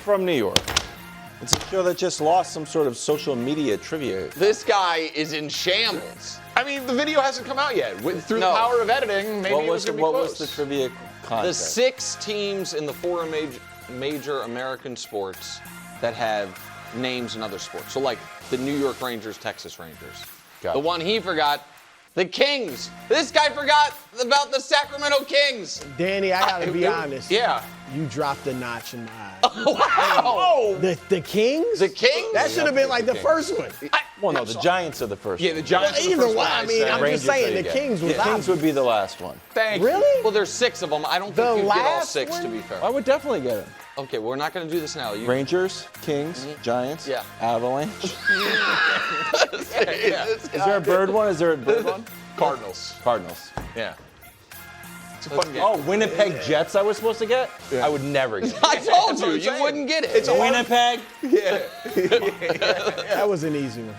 from New York. It's a show that just lost some sort of social media trivia. This guy is in shambles. I mean, the video hasn't come out yet. Through the power of editing, maybe it was going to be close. What was the trivia contest? The 6 teams in the 4 major American sports that have names in other sports. So like the New York Rangers, Texas Rangers. Gotcha. The one he forgot, the Kings. This guy forgot about the Sacramento Kings. Danny, I gotta be honest. Yeah. You dropped a notch in my eyes. Wow! The Kings? The Kings? That should have been like the first one. Well, no, the Giants are the first. Yeah, the Giants. are the Either first one. one I mean, said. I'm Rangers just saying are the again. Kings was The Kings would be the last one. Thank you. Really? Well, there's 6 of them. I don't The think you get all last 6, to one? be fair. I would definitely get it. Okay, we're not going to do this now. Rangers, Kings, Giants, Yeah. Avalanche. Yeah. Is there a bird one? Is there a bird one? Cardinals. Cardinals. Yeah. It's a fun game. Oh, Winnipeg Jets I was supposed to get? Yeah. I would never get it. I told That's what you, I'm you saying. wouldn't get it. It's a Winnipeg? That was an easy one.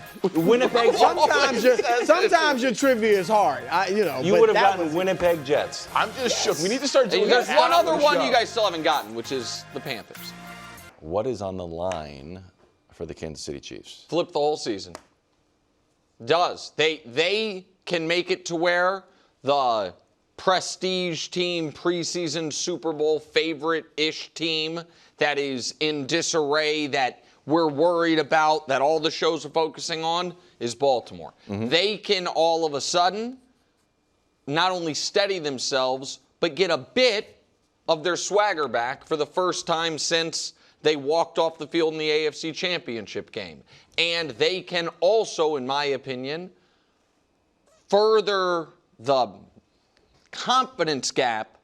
Winnipeg Jets. Sometimes your trivia is hard. You but would have that gotten was- Winnipeg Jets. I'm just shook. We need to start doing There's that one after other the one show. you guys still haven't gotten, which is the Panthers. What is on the line for the Kansas City Chiefs? Flip the whole season. They can make it to where the prestige team, preseason Super Bowl favorite-ish team that is in disarray, that we're worried about, that all the shows are focusing on, is Baltimore. They can all of a sudden not only steady themselves, but get a bit of their swagger back for the first time since they walked off the field in the AFC Championship game. And they can also, in my opinion, further the confidence gap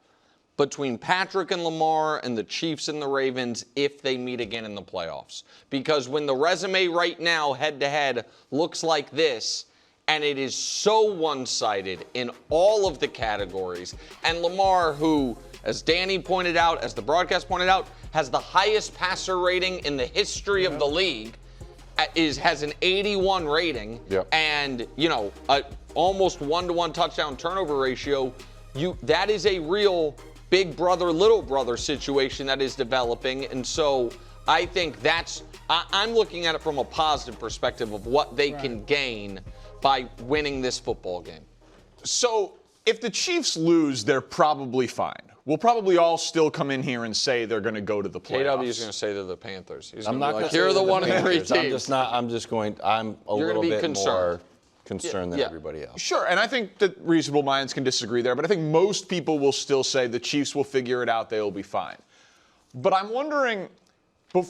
between Patrick and Lamar and the Chiefs and the Ravens if they meet again in the playoffs. Because when the resume right now, head-to-head, looks like this, and it is so one-sided in all of the categories, and Lamar, who, as Danny pointed out, as the broadcast pointed out, has the highest passer rating in the history of the league, has an 81 rating, and, almost 1-to-1 touchdown turnover ratio, that is a real big brother, little brother situation that is developing. And so I think I'm looking at it from a positive perspective of what they can gain by winning this football game. So if the Chiefs lose, they're probably fine. We'll probably all still come in here and say they're going to go to the playoffs. KW is going to say they're the Panthers. He's I'm gonna not be like, going you're to the 1 and 3 teams. I'm a little be bit concerned. more concerned than Yeah. everybody else. Sure, and I think that reasonable minds can disagree there, but I think most people will still say the Chiefs will figure it out, they will be fine. But I'm wondering,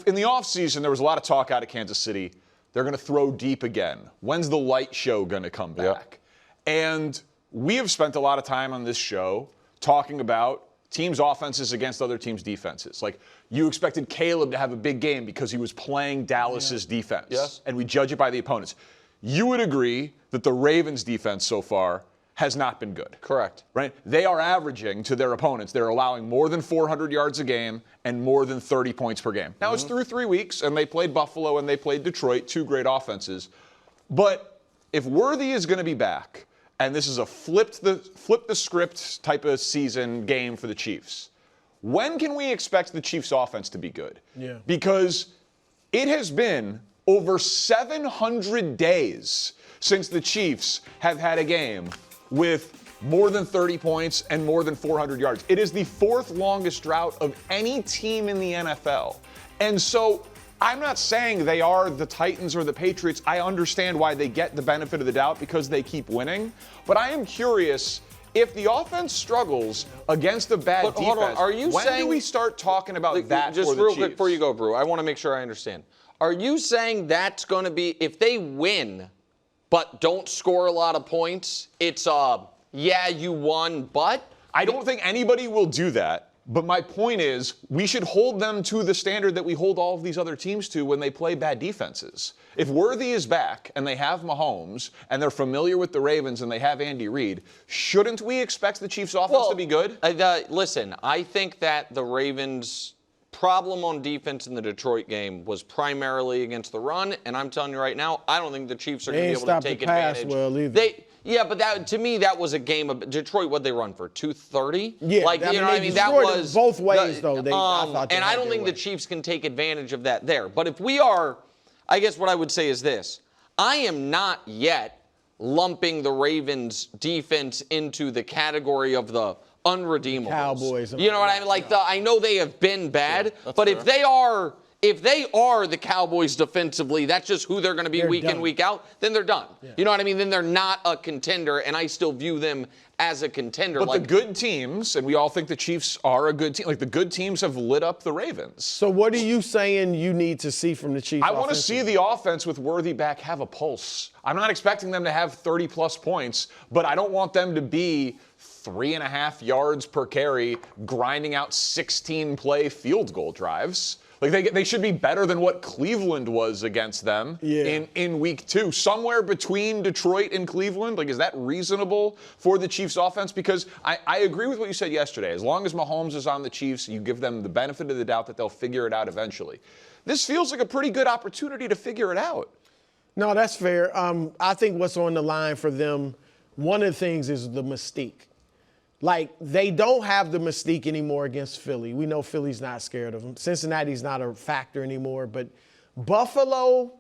in the offseason, there was a lot of talk out of Kansas City. They're going to throw deep again. When's the light show going to come back? And we have spent a lot of time on this show talking about teams' offenses against other teams' defenses. Like, you expected Caleb to have a big game because he was playing Dallas's defense. Yes. And we judge it by the opponents. You would agree that the Ravens' defense so far has not been good. Correct. Right? They are averaging to their opponents. They're allowing more than 400 yards a game and more than 30 points per game. Now, it's through 3 weeks, and they played Buffalo and they played Detroit, 2 great offenses. But if Worthy is going to be back, and this is a flip the script type of season game for the Chiefs, when can we expect the Chiefs' offense to be good? Yeah. Because it has been over 700 days since the Chiefs have had a game with more than 30 points and more than 400 yards. It is the 4th longest drought of any team in the NFL. And so I'm not saying they are the Titans or the Patriots. I understand why they get the benefit of the doubt because they keep winning. But I am curious, if the offense struggles against a bad defense, hold on, are you when saying, do we start talking about that just for the real Chiefs? quick before you go, Brew, I want to make sure I understand. Are you saying that's going to be, if they win but don't score a lot of points, it's yeah, you won, but? I don't think anybody will do that. But my point is, we should hold them to the standard that we hold all of these other teams to when they play bad defenses. If Worthy is back and they have Mahomes and they're familiar with the Ravens and they have Andy Reid, shouldn't we expect the Chiefs' offense to be good? Listen, I think that the Ravens' problem on defense in the Detroit game was primarily against the run, and I'm telling you right now, I don't think the Chiefs are going to be able to take advantage. Well either. Yeah, but that to me that was a game of Detroit. What they run for 230? Yeah, like I mean, you know what I they mean. That destroyed them was both ways though. I thought they and had I don't their think way. the Chiefs can take advantage of that there. But if we are, I guess what I would say is this: I am not yet lumping the Ravens defense into the category of the unredeemables. Cowboys. You know what I mean? Like I know they have been bad, but if they are the Cowboys defensively, that's just who they're going to be week in, week out, then they're done. Yeah. You know what I mean? Then they're not a contender, and I still view them as a contender. But the good teams, and we all think the Chiefs are a good team, like the good teams have lit up the Ravens. So what are you saying you need to see from the Chiefs? I want to see the offense with Worthy back have a pulse. I'm not expecting them to have 30-plus points, but I don't want them to be 3.5 yards per carry, grinding out 16-play field goal drives. Like they should be better than what Cleveland was against them in week 2. Somewhere between Detroit and Cleveland. Like, is that reasonable for the Chiefs offense? Because I agree with what you said yesterday. As long as Mahomes is on the Chiefs, you give them the benefit of the doubt that they'll figure it out eventually. This feels like a pretty good opportunity to figure it out. No, that's fair. I think what's on the line for them, one of the things is the mystique. Like, they don't have the mystique anymore against Philly. We know Philly's not scared of them. Cincinnati's not a factor anymore. But Buffalo,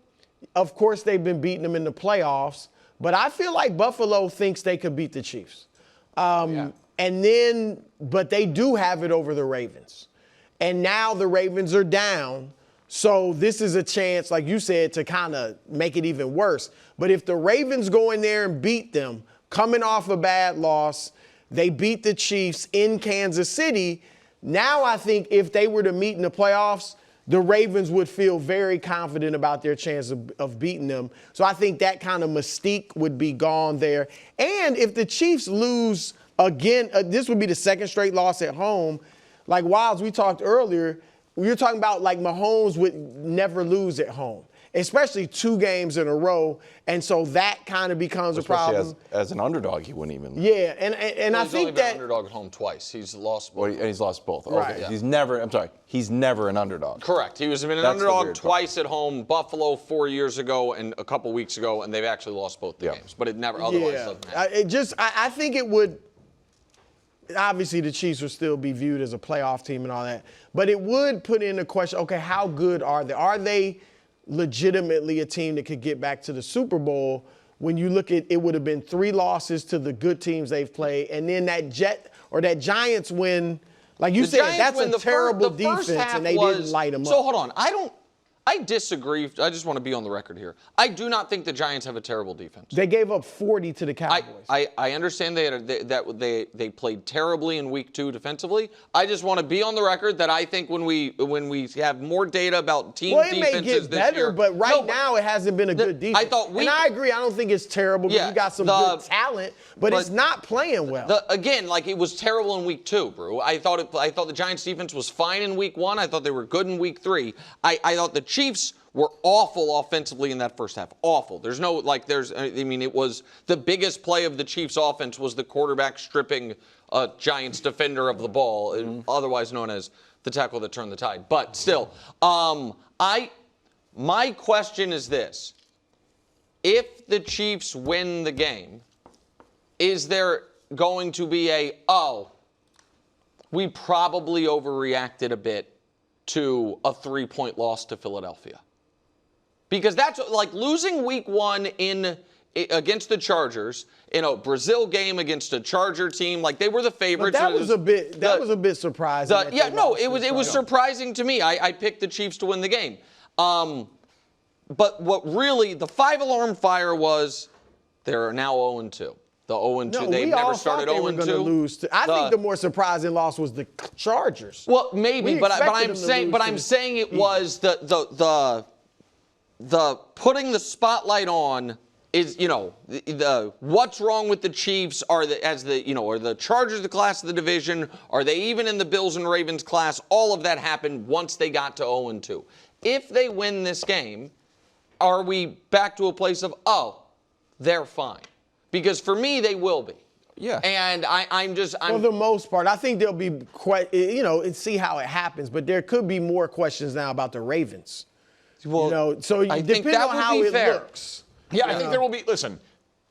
of course, they've been beating them in the playoffs. But I feel like Buffalo thinks they could beat the Chiefs. And then, but they do have it over the Ravens. And now the Ravens are down. So this is a chance, like you said, to kind of make it even worse. But if the Ravens go in there and beat them, coming off a bad loss, they beat the Chiefs in Kansas City. Now I think if they were to meet in the playoffs, the Ravens would feel very confident about their chance of beating them. So I think that kind of mystique would be gone there. And if the Chiefs lose again, this would be the second straight loss at home. Like Wiles, we talked earlier, we were talking about like Mahomes would never lose at home, especially 2 games in a row. And so that kind of becomes a problem. As an underdog, he wouldn't even. Yeah, and I he's think only been that underdog at home twice. He's lost both. Well, and he's lost both. Right. Okay. Yeah. He's never an underdog. Correct. He was an underdog twice at home, Buffalo 4 years ago and a couple weeks ago, and they've actually lost both the games. But it never otherwise doesn't happen. I think it would. Obviously, the Chiefs would still be viewed as a playoff team and all that. But it would put into question, okay, how good are they? Are they legitimately a team that could get back to the Super Bowl? When you look at it, would have been 3 losses to the good teams they've played. And then that Giants win, like you said, that's a terrible defense, and they didn't light them up. So hold on. I disagree. I just want to be on the record here. I do not think the Giants have a terrible defense. They gave up 40 to the Cowboys. I understand they played terribly in week 2 defensively. I just want to be on the record that I think when we have more data about team defenses may get better, year, but now it hasn't been a good defense. And I agree. I don't think it's terrible because you got some good talent, but it's not playing well. Again, like it was terrible in week 2, Brew. I thought the Giants defense was fine in week 1. I thought they were good in week 3. I thought the Chiefs were awful offensively in that first half. Awful. It was the biggest play of the Chiefs offense was the quarterback stripping a Giants defender of the ball, otherwise known as the tackle that turned the tide. But still, my question is this. If the Chiefs win the game, is there going to be we probably overreacted a bit to a 3-point loss to Philadelphia? Because that's like losing week 1 against the Chargers in a Brazil game against a Charger team. Like they were the favorites. But that was a bit surprising. It was surprising to me. I picked the Chiefs to win the game. But what really the 5-alarm fire was, they're now 0-2. The 0-2. They've never started 0-2. I think the more surprising loss was the Chargers. Well, maybe, but I'm saying it was the putting the spotlight on is, the what's wrong with the Chiefs are the Chargers the class of the division? Are they even in the Bills and Ravens class? All of that happened once they got to 0-2. If they win this game, are we back to a place of, they're fine? Because for me, they will be. Yeah. And I'm for the most part, I think there'll be and see how it happens. But there could be more questions now about the Ravens. Well, so I depending on how it looks. Yeah, I think there will be. Listen,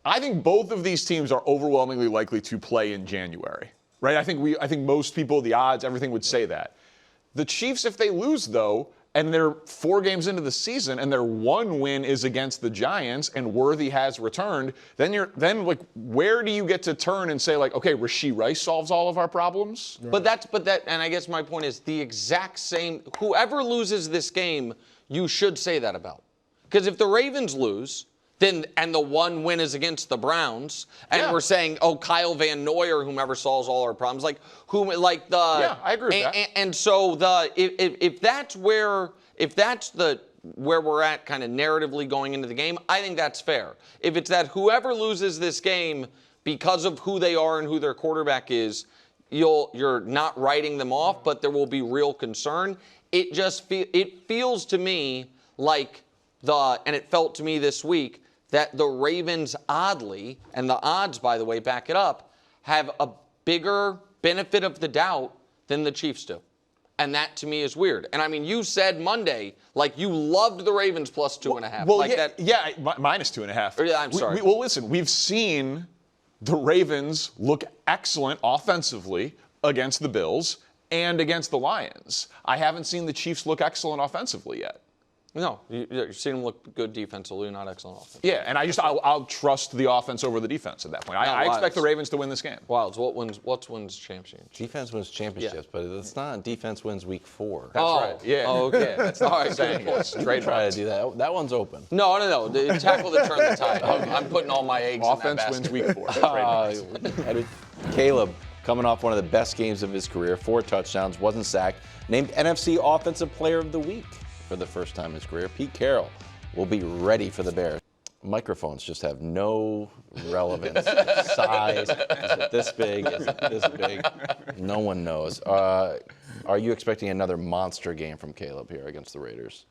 I think both of these teams are overwhelmingly likely to play in January, right? I think most people, the odds, everything would say that. The Chiefs, if they lose, though, and they're 4 games into the season, and their one win is against the Giants, and Worthy has returned, then where do you get to turn and say, like, okay, Rashee Rice solves all of our problems? Right. And I guess my point is the exact same. Whoever loses this game, you should say that about, because if the Ravens lose, and the one win is against the Browns, and we're saying, oh, Kyle Van Noy or whomever solves all our problems, I agree with that. And so if that's where we're at, kind of narratively going into the game, I think that's fair. If it's that whoever loses this game because of who they are and who their quarterback is, you're not writing them off, but there will be real concern. It feels to me like and it felt to me this week, that the Ravens, oddly, and the odds, by the way, back it up, have a bigger benefit of the doubt than the Chiefs do. And that, to me, is weird. And, I mean, you said Monday, like, you loved the Ravens plus 2.5. Well, like minus 2.5. I'm sorry. Well, listen, we've seen the Ravens look excellent offensively against the Bills and against the Lions. I haven't seen the Chiefs look excellent offensively yet. No, you've seen them look good defensively, not excellent offense. Yeah, and I'll trust the offense over the defense at that point. I expect the Ravens to win this game. Wilds, what wins championships? Defense wins championships, but it's not defense wins week 4. That's right. Yeah. Oh, okay. That's all right. Saying Good point. Try to do that. That one's open. No. Tackle the turn the tide. I'm putting all my eggs Offense in that wins basket. week 4. Caleb, coming off one of the best games of his career, 4 touchdowns, wasn't sacked, named NFC Offensive Player of the Week for the first time in his career. Pete Carroll will be ready for the Bears. Microphones just have no relevance. Size, is it this big? Is it this big? No one knows. Are you expecting another monster game from Caleb here against the Raiders?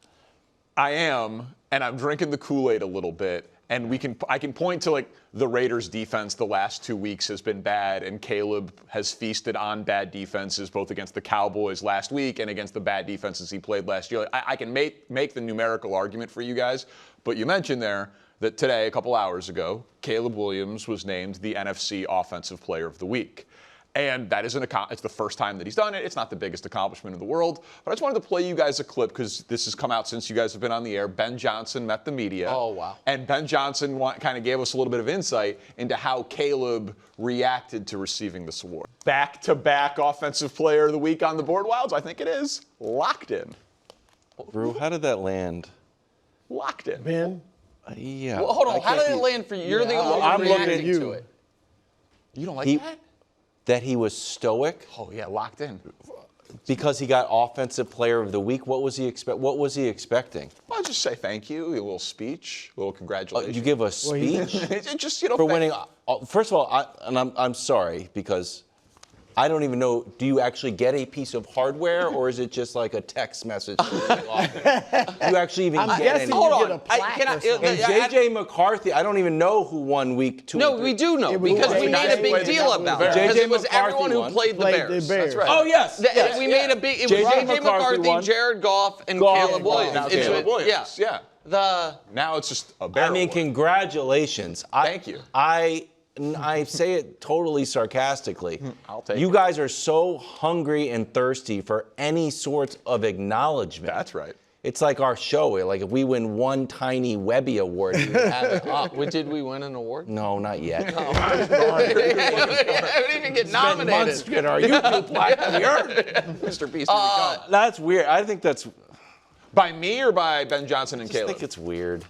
I am, and I'm drinking the Kool-Aid a little bit. And I can point to, like, the Raiders' defense the last 2 weeks has been bad, and Caleb has feasted on bad defenses both against the Cowboys last week and against the bad defenses he played last year. I can make the numerical argument for you guys, but you mentioned there that today, a couple hours ago, Caleb Williams was named the NFC Offensive Player of the Week. And that is it's the first time that he's done it. It's not the biggest accomplishment in the world. But I just wanted to play you guys a clip because this has come out since you guys have been on the air. Ben Johnson met the media. Oh, wow. And Ben Johnson kind of gave us a little bit of insight into how Caleb reacted to receiving this award. Back-to-back Offensive Player of the Week on the board, Wilds. I think it is. Locked in. Brew, how did that land? Locked in. Ben? Yeah. Well, hold on. How did it land for you? You're the only one reacting to it. You don't like that? That he was stoic. Oh, yeah, locked in. Because he got Offensive Player of the Week. What was he expecting? Well, I'll just say thank you, a little speech, a little congratulations. You give a speech just, for winning. First of all, I'm sorry because I don't even know. Do you actually get a piece of hardware, or is it just like a text message? Do you actually even get any? Hold on. And J.J. McCarthy, I don't even know who won week 2. No, we do know because we made a big deal about it. Because it was everyone who played the Bears. That's right. Oh, yes. We made a big. It was J.J. McCarthy, Jared Goff, and Caleb Williams. Now Caleb Williams. Yeah. Now it's just a Bear. I mean, congratulations. Thank you. I say it totally sarcastically. I'll take you it. guys are so hungry and thirsty for any sort of acknowledgement. That's right. It's like our show. Like if we win one tiny Webby award, we would have it up. Did we win an award? No, not yet. No. I didn't even get nominated. Spent months get our YouTube plaque on the earth. Mr. Beast, here we come. That's weird. I think that's. By me or by Ben Johnson and Caleb? I think it's weird.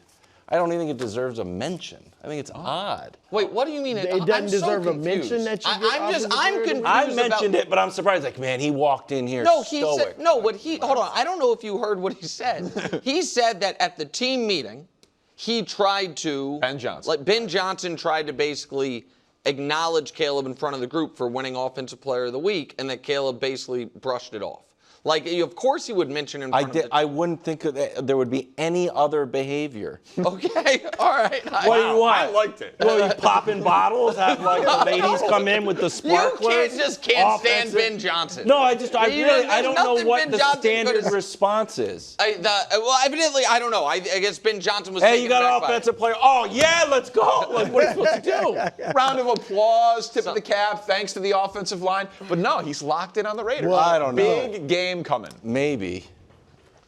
I don't even think it deserves a mention. I think it's odd. Wait, what do you mean? It doesn't deserve a mention that you get. I'm confused. I mentioned it, but I'm surprised. Like, man, he walked in here stoic. Hold on. I don't know if you heard what he said. He said that at the team meeting, he tried to. Ben Johnson. Like Ben Johnson tried to basically acknowledge Caleb in front of the group for winning Offensive Player of the Week, and that Caleb basically brushed it off. Like, of course he would mention in front of the I wouldn't think there would be any other behavior. Okay, all right. What do you want? I liked it. Well, you popping bottles, have like the ladies come in with the sparklers. You can't stand offensive. Ben Johnson. No, I don't know nothing what Ben the Johnson standard could've- Response is. Well, evidently, I don't know. I guess Ben Johnson was. Hey, taken you got aback an by it. offensive player. Oh yeah, let's go. Like, what are you supposed to do? Round of applause, tip of the cap, thanks to the offensive line. But no, he's locked in on the Raiders. Well, I don't know. Big game coming. Maybe.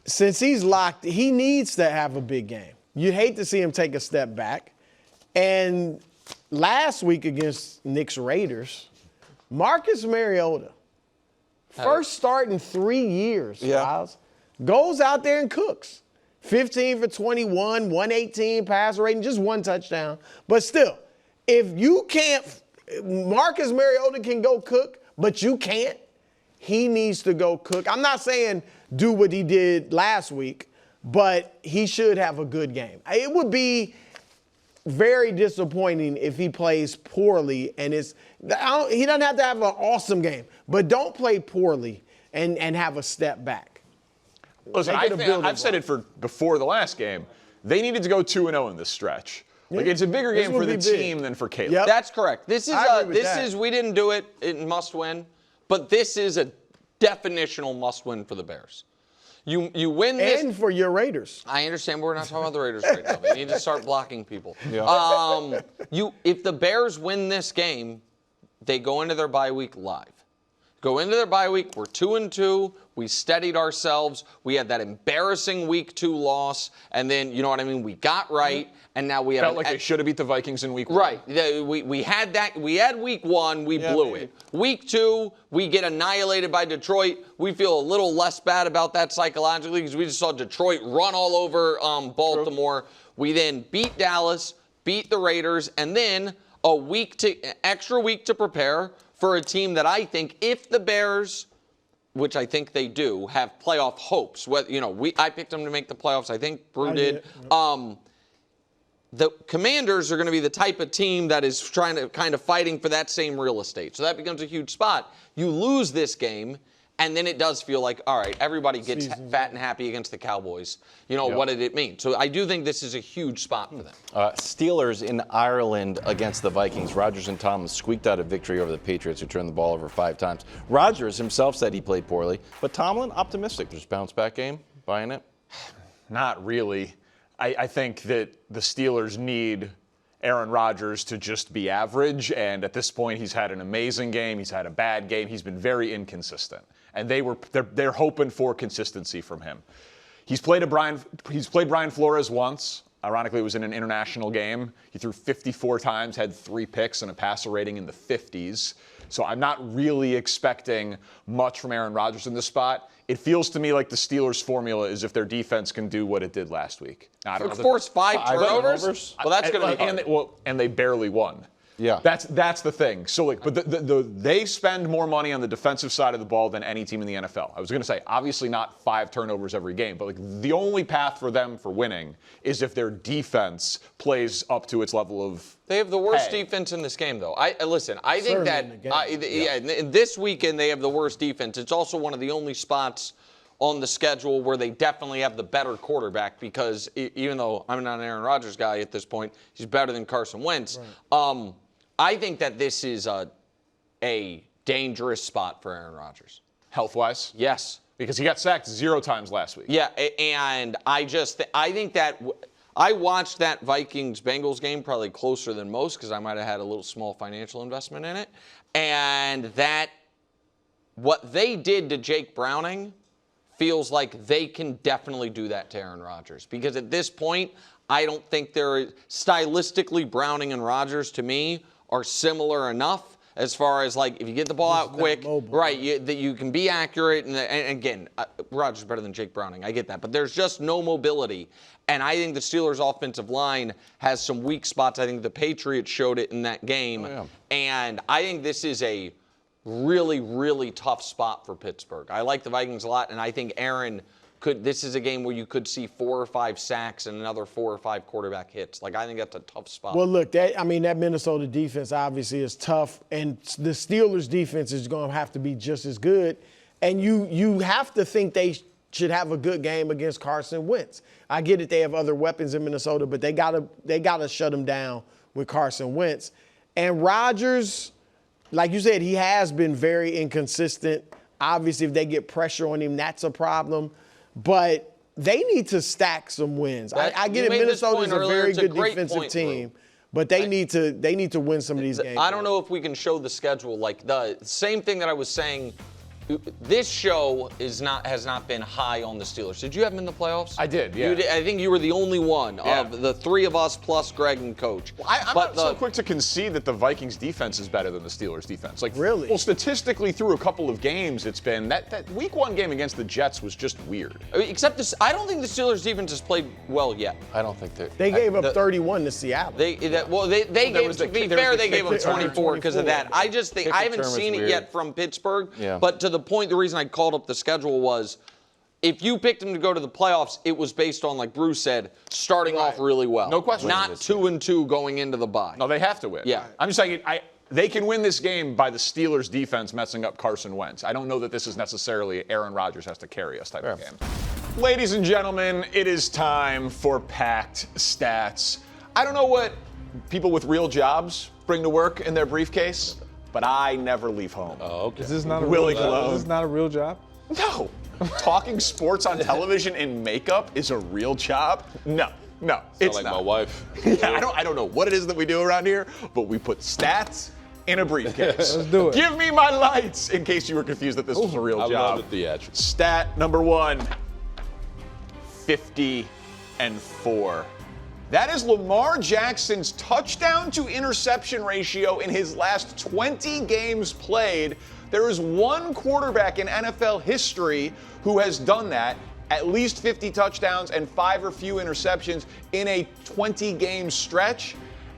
Since he's locked, he needs to have a big game. You hate to see him take a step back. And last week against Nick's Raiders, Marcus Mariota, first start in 3 years, Miles, goes out there and cooks. 15 for 21, 118 passer rating, just one touchdown. But still, if you can't, Marcus Mariota can go cook, but you can't, he needs to go cook. I'm not saying do what he did last week, but he should have a good game. It would be very disappointing if he plays poorly and he doesn't have to have an awesome game, but don't play poorly and have a step back. Listen, I've said it before the last game. They needed to go 2-0 in this stretch. Like, it's a bigger game for the team than for Caleb. Yep. That's correct. This I agree with that. is we didn't do it in must win, but this is a definitional must win for the Bears. You win this. And for your Raiders. I understand we're not talking about the Raiders right now. They need to start blocking people. Yeah. If the Bears win this game, they go into their bye week live. Go into their bye week, we're 2-2. We steadied ourselves. We had that embarrassing week 2 loss, and then, you know what I mean, we got right, and now we have Felt like they should have beat the Vikings in week 1. Right. We had that. We had week 1. We blew it. Week 2, we get annihilated by Detroit. We feel a little less bad about that psychologically because we just saw Detroit run all over Baltimore. True. We then beat Dallas, beat the Raiders, and then extra week to prepare for a team that I think, if the Bears, which I think they do, have playoff hopes. I picked them to make the playoffs. I think Brew did. The Commanders are going to be the type of team that is trying to kind of fighting for that same real estate. So that becomes a huge spot. You lose this game, and then it does feel like, all right, everybody gets fat and happy against the Cowboys. What did it mean? So I do think this is a huge spot for them. Steelers in Ireland against the Vikings. Rodgers and Thomas squeaked out a victory over the Patriots, who turned the ball over 5 times. Rodgers himself said he played poorly, but Tomlin, optimistic. Just bounce back game, buying it? Not really. I think that the Steelers need Aaron Rodgers to just be average, and at this point he's had an amazing game, he's had a bad game, he's been very inconsistent. And they're hoping for consistency from him. He's played Brian Flores once. Ironically, it was in an international game. He threw 54 times, had 3 picks, and a passer rating in the 50s. So I'm not really expecting much from Aaron Rodgers in this spot. It feels to me like the Steelers' formula is if their defense can do what it did last week. Now, I don't know Force 5 turnovers? Well, that's going to be hard. And they barely won. Yeah. That's the thing. So, but they spend more money on the defensive side of the ball than any team in the NFL. I was going to say, obviously not 5 turnovers every game, but the only path for them for winning is if their defense plays up to its level of. They have the worst defense in this game, though. I think that this weekend they have the worst defense. It's also one of the only spots on the schedule where they definitely have the better quarterback, because even though I'm not an Aaron Rodgers guy at this point, he's better than Carson Wentz. Right. I think that this is a dangerous spot for Aaron Rodgers. Health-wise? Yes. Because he got sacked 0 times last week. Yeah, and I think that I watched that Vikings-Bengals game probably closer than most because I might have had a little small financial investment in it. And that what they did to Jake Browning feels like they can definitely do that to Aaron Rodgers. Because at this point, I don't think stylistically, Browning and Rodgers, to me, are similar enough as far as, like, if you get the ball out quick, right, that you can be accurate. And again, Rodgers is better than Jake Browning. I get that. But there's just no mobility. And I think the Steelers' offensive line has some weak spots. I think the Patriots showed it in that game. Oh, yeah. And I think this is a really, really tough spot for Pittsburgh. I like the Vikings a lot, and I think Aaron this is a game where you could see 4 or 5 sacks and another 4 or 5 quarterback hits. Like, I think that's a tough spot. Well, look, that Minnesota defense obviously is tough, and the Steelers' defense is going to have to be just as good. And you have to think they should have a good game against Carson Wentz. I get it, they have other weapons in Minnesota, but they gotta shut him down with Carson Wentz. And Rodgers, like you said, he has been very inconsistent. Obviously, if they get pressure on him, that's a problem. But they need to stack some wins. I get it, Minnesota's a very good defensive team. But they need to win some of these games. I don't know if we can show the schedule. Like the same thing that I was saying, this show has not been high on the Steelers. Did you have them in the playoffs? I did, yeah. I think you were the only one of the three of us plus Greg and Coach. Well, I'm not so quick to concede that the Vikings defense is better than the Steelers defense. Like, really? Well, statistically, through a couple of games, it's been that Week 1 game against the Jets was just weird. Except this, I don't think the Steelers defense has played well yet. I don't think they gave up 31 to Seattle. They gave, to be fair, they gave up 24 because of that. I just think I haven't seen it yet from Pittsburgh. Yeah. But to the point, the reason I called up the schedule was, if you picked them to go to the playoffs, it was based on, like Bruce said, starting off really well. No question. Not 2-2 going into the bye. No, they have to win. Yeah. I'm just saying, they can win this game by the Steelers defense messing up Carson Wentz. I don't know that this is necessarily Aaron Rodgers has to carry us type of game. Ladies and gentlemen, it is time for Packed Stats. I don't know what people with real jobs bring to work in their briefcase, but I never leave home. Oh, okay. Is this not a Willie real job? Cologne. Is this not a real job? No. Talking sports on television in makeup is a real job? No, it's like not. my wife. Yeah, I don't know what it is that we do around here, but we put stats in a briefcase. Let's do it. Give me my lights, in case you were confused that this was a real I job. love the theatrics. Stat number 1, 50-4. That is Lamar Jackson's touchdown to interception ratio in his last 20 games played. There is one quarterback in NFL history who has done that, at least 50 touchdowns and 5 or few interceptions in a 20-game stretch,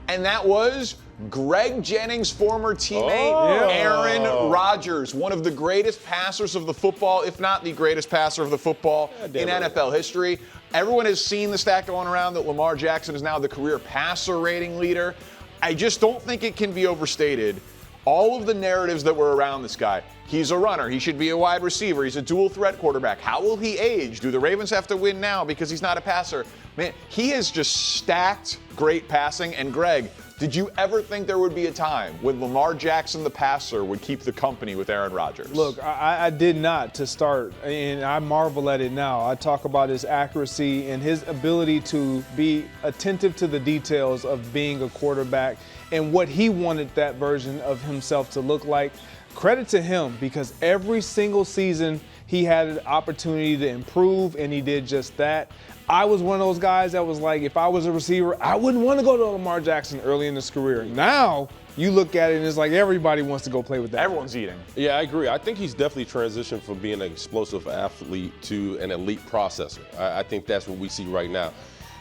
and that was Greg Jennings' former teammate, Aaron Rodgers, one of the greatest passers of the football, if not the greatest passer of the football in NFL history. Everyone has seen the stat going around that Lamar Jackson is now the career passer rating leader. I just don't think it can be overstated. All of the narratives that were around this guy. He's a runner. He should be a wide receiver. He's a dual threat quarterback. How will he age? Do the Ravens have to win now because he's not a passer? Man, he has just stacked great passing. And Greg, did you ever think there would be a time when Lamar Jackson, the passer, would keep the company with Aaron Rodgers? Look, I did not to start, and I marvel at it now. I talk about his accuracy and his ability to be attentive to the details of being a quarterback and what he wanted that version of himself to look like. Credit to him, because every single season he had an opportunity to improve, and he did just that. I was one of those guys that was like, if I was a receiver, I wouldn't want to go to Lamar Jackson early in his career. Now, you look at it and it's like everybody wants to go play with that. Everyone's eating. Yeah, I agree. I think he's definitely transitioned from being an explosive athlete to an elite processor. I think that's what we see right now.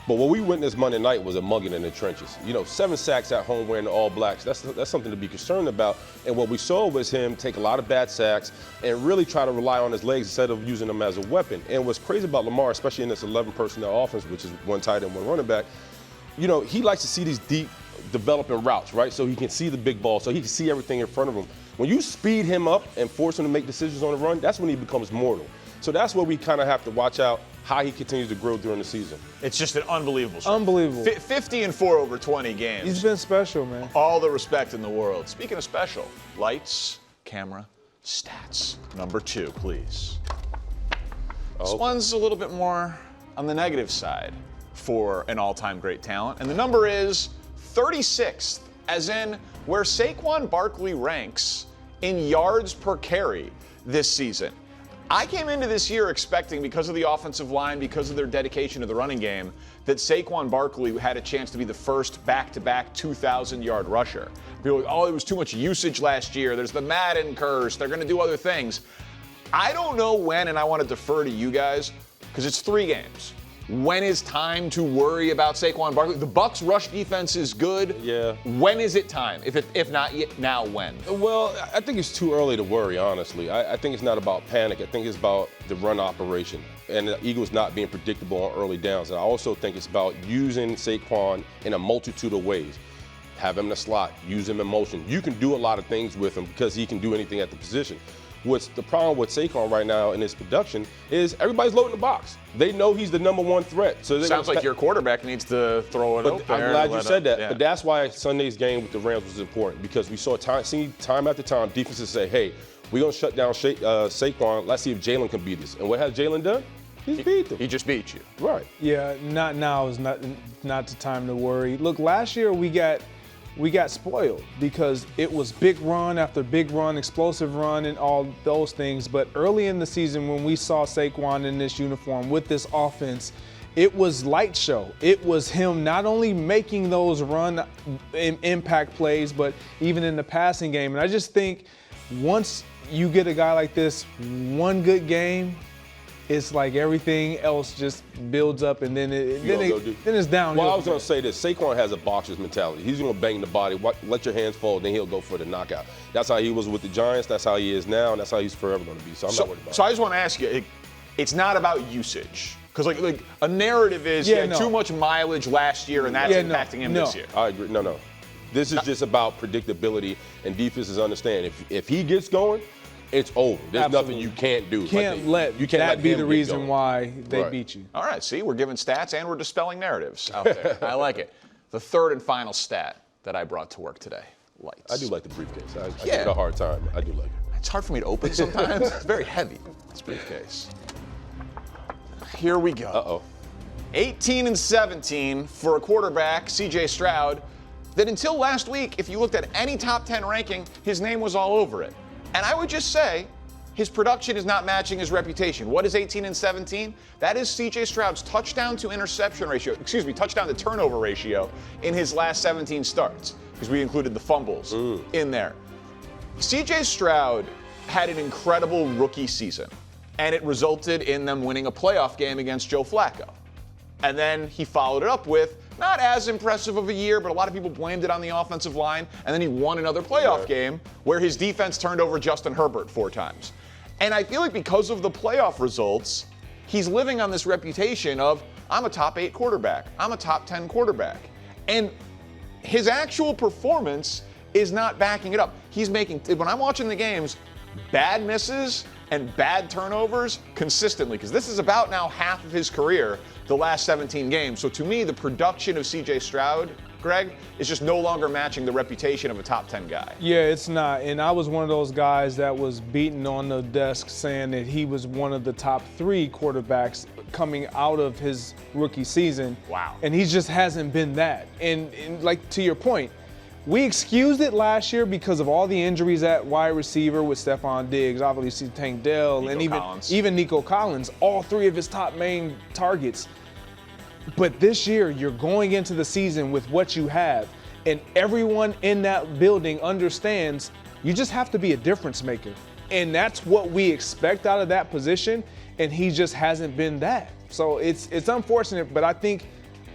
But what we witnessed Monday night was a mugging in the trenches. 7 sacks at home wearing the All Blacks. That's something to be concerned about. And what we saw was him take a lot of bad sacks and really try to rely on his legs instead of using them as a weapon. And what's crazy about Lamar, especially in this 11 personnel offense, which is one tight end, one running back, he likes to see these deep developing routes, right? So he can see the big ball, so he can see everything in front of him. When you speed him up and force him to make decisions on the run, that's when he becomes mortal. So that's where we kind of have to watch out how he continues to grow during the season. It's just an unbelievable show. Unbelievable. 50-4 over 20 games. He's been special, man. All the respect in the world. Speaking of special, lights, camera, stats. Number 2, please. This one's a little bit more on the negative side for an all-time great talent. And the number is 36th, as in where Saquon Barkley ranks in yards per carry this season. I came into this year expecting, because of the offensive line, because of their dedication to the running game, that Saquon Barkley had a chance to be the first back-to-back 2,000-yard rusher. People were like, it was too much usage last year. There's the Madden curse. They're going to do other things. I don't know when, and I want to defer to you guys, because it's 3 games. When is time to worry about Saquon Barkley? The Bucs' rush defense is good. Yeah. When is it time? If not yet, now when? Well, I think it's too early to worry, honestly. I think it's not about panic. I think it's about the run operation and the Eagles not being predictable on early downs. And I also think it's about using Saquon in a multitude of ways. Have him in the slot, use him in motion. You can do a lot of things with him because he can do anything at the position. What's the problem with Saquon right now in his production is everybody's loading the box. They know he's the #1 threat. So Sounds like your quarterback needs to throw it but out there. I'm glad you said that. Yeah. But that's why Sunday's game with the Rams was important, because we saw time after time defenses say, hey, we're going to shut down Saquon. Let's see if Jalen can beat us. And what has Jalen done? He's beat them. He just beat you. Right. Yeah, not now is not the time to worry. Look, last year we got spoiled because it was big run after big run, explosive run, and all those things. But early in the season, when we saw Saquon in this uniform with this offense, it was light show. It was him not only making those run impact plays, but even in the passing game. And I just think once you get a guy like this, one good game, it's like everything else just builds up, and then it's downhill. Well, I was going to say this. Saquon has a boxer's mentality. He's going to bang the body, let your hands fall, then he'll go for the knockout. That's how he was with the Giants. That's how he is now, and that's how he's forever going to be. So I'm not worried about it. So I just want to ask you, it's not about usage. Because like a narrative is he had too much mileage last year, and that's impacting him this year. I agree. No. This is just about predictability, and defenses understand. If he gets going, it's over. There's nothing you can't do. You can't let that be the reason why they beat you. All right, see, we're giving stats and we're dispelling narratives out there. I like it. The third and final stat that I brought to work today, lights. I do like the briefcase. I give it a hard time. I do like it. It's hard for me to open sometimes. It's very heavy, this briefcase. Here we go. Uh-oh. 18 and 17 for a quarterback, C.J. Stroud, that until last week, if you looked at any top 10 ranking, his name was all over it. And I would just say his production is not matching his reputation. What is 18 and 17? That is C.J. Stroud's touchdown to turnover ratio in his last 17 starts, because we included the fumbles in there. C.J. Stroud had an incredible rookie season, and it resulted in them winning a playoff game against Joe Flacco. And then he followed it up with not as impressive of a year, but a lot of people blamed it on the offensive line. And then he won another playoff game where his defense turned over Justin Herbert 4 times. And I feel like because of the playoff results, he's living on this reputation of, I'm a top 8 quarterback. I'm a top 10 quarterback. And his actual performance is not backing it up. He's making, when I'm watching the games, bad misses and bad turnovers consistently, because this is about now half of his career, the last 17 games. So to me, the production of C.J. Stroud, Greg, is just no longer matching the reputation of a top 10 guy. Yeah, it's not. And I was one of those guys that was beaten on the desk saying that he was one of the top 3 quarterbacks coming out of his rookie season. Wow. And he just hasn't been that. And like, to your point, we excused it last year because of all the injuries at wide receiver with Stephon Diggs, obviously Tank Dell, and even Nico Collins, all 3 of his top main targets. But this year, you're going into the season with what you have, and everyone in that building understands you just have to be a difference maker. And that's what we expect out of that position, and he just hasn't been that. So it's unfortunate, but I think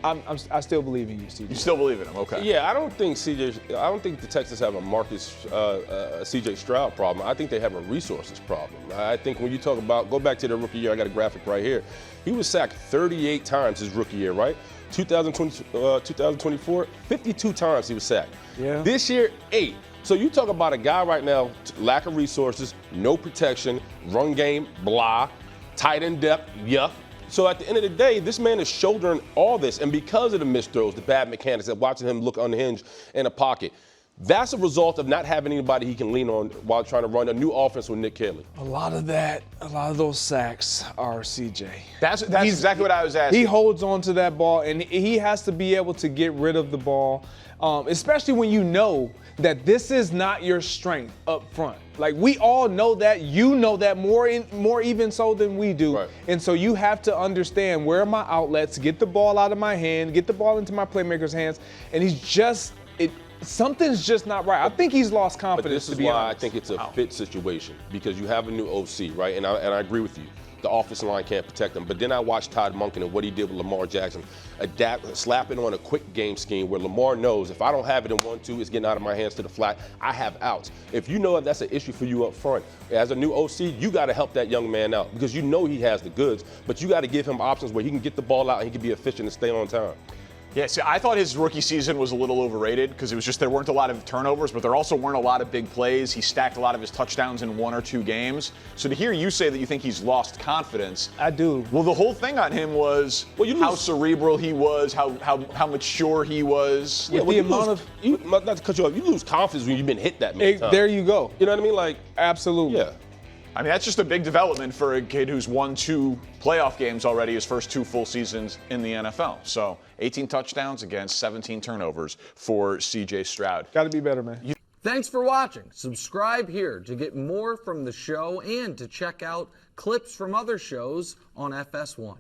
I still believe in you, CJ. You still believe in him, okay? Yeah, I don't think the Texans have a CJ Stroud problem. I think they have a resources problem. I think when you talk about, go back to the rookie year, I got a graphic right here. He was sacked 38 times his rookie year, right? 2024, 52 times he was sacked. Yeah. This year, 8. So you talk about a guy right now, lack of resources, no protection, run game, blah, tight end depth, yuck. So at the end of the day, this man is shouldering all this, and because of the missed throws, the bad mechanics, and watching him look unhinged in a pocket, that's a result of not having anybody he can lean on while trying to run a new offense with Nick Kelly. A lot of those sacks are CJ. That's exactly what I was asking. He holds on to that ball, and he has to be able to get rid of the ball, especially when you know that this is not your strength up front. Like, we all know that. You know that more even so than we do. Right. And so you have to understand, where are my outlets, get the ball out of my hand, get the ball into my playmaker's hands. And something's just not right. I think he's lost confidence, But this is why I think it's a fit situation, because you have a new OC, right? And I agree with you. The offensive line can't protect him. But then I watched Todd Monken and what he did with Lamar Jackson, slapping on a quick game scheme where Lamar knows if I don't have it in 1-2, it's getting out of my hands to the flat. I have outs. If you know that's an issue for you up front, as a new OC, you got to help that young man out, because you know he has the goods, but you got to give him options where he can get the ball out and he can be efficient and stay on time. Yeah, see, I thought his rookie season was a little overrated because it was just there weren't a lot of turnovers, but there also weren't a lot of big plays. He stacked a lot of his touchdowns in 1 or 2 games. So to hear you say that you think he's lost confidence, I do. Well, the whole thing on him was how cerebral he was, how mature he was. Yeah, well, not to cut you off, you lose confidence when you've been hit that many times. There you go. You know what I mean? Like, absolutely. Yeah. I mean, that's just a big development for a kid who's won 2 playoff games already, his first 2 full seasons in the NFL. So 18 touchdowns against 17 turnovers for C.J. Stroud. Got to be better, man. Thanks for watching. Subscribe here to get more from the show and to check out clips from other shows on FS1.